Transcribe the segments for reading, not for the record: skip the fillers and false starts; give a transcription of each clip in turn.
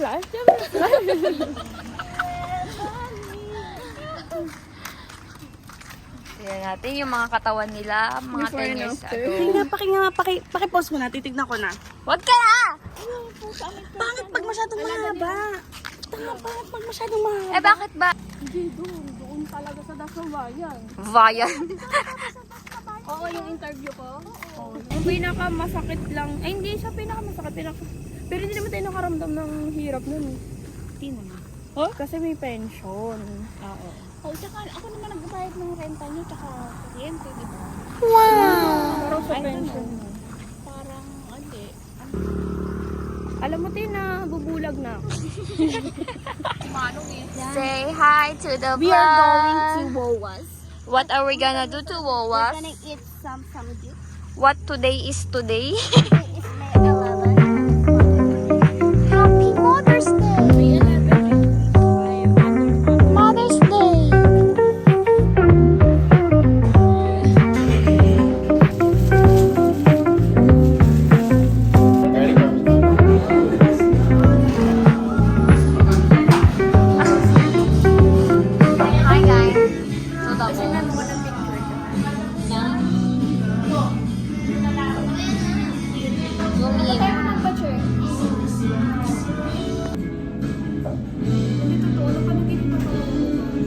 flash. Siyempre flash. Tignan natin yung mga katawan nila, mga Before 10 and years after. ago. Paki-pause mo na, titignan ko na. Wag ka na! Pangit pag masyadong mahaba. Tanga, pangit pag masyadong mahaba. Eh bakit ba? Hindi doon talaga sa Dasawayan. Vayan. Oo, yung interview ko. Yung pinakamasakit lang, ay hindi siya pinakamasakit. Pero hindi naman tayo nakaramdam ng hirap nun. Hindi naman. Oh? Kasi may pension. Oo. Oh, tsaka ako naman nagbayad ng renta niyo tsaka kuryente, di ba? Parang sa Ay, pension. ganun. Parang, hindi. Alam mo tayo na bubulag na ako. Say hi to the vlog. We are going to Wowas. What are we gonna do to We're Wowas? gonna eat some samgyup. What today is today? Today is May 11. Happy Mother's Day! Mother's Day! Hi guys! So tapos,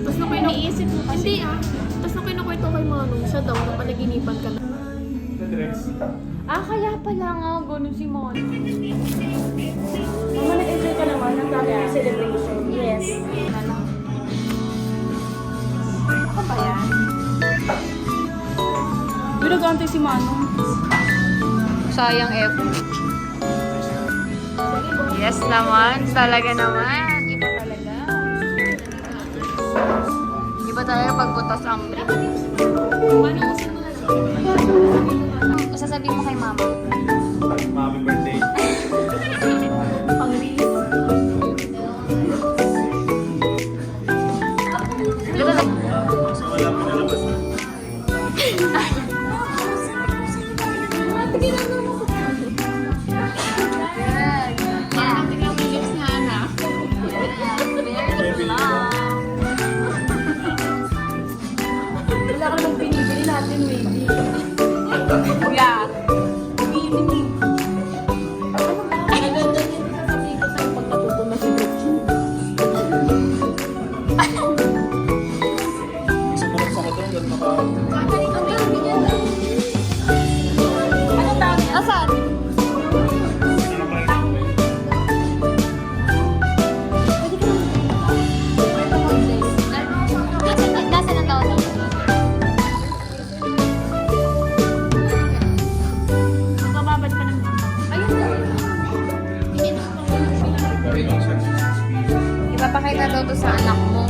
Tapos nung iniisip mo kasi tapos nung kinukwento kay Manong, siya daw, na panaginipan ka na. Kaya pala nga, gano'n si Manong. Mama, nag-enjoy ka naman ng family celebration. Yes. Ako ba yan? Binagante si Manong. sayang effort. Yes naman, talaga naman. Iba talaga. Iba talaga pagbutas ang brick. Sasabihin mo kay mama. Happy birthday. So wala pinalabas na. Wala ka nang pinibili natin, maybe. Yeah. Maganda din sasabihin ko sa'yo pag natuto na si Gretchen. Sumunod sa doon, doon maka... Anong tawag niya? Asan? Nasaan ang taon natin? Magkababad pa ng Ipapakita daw to sa anak mo.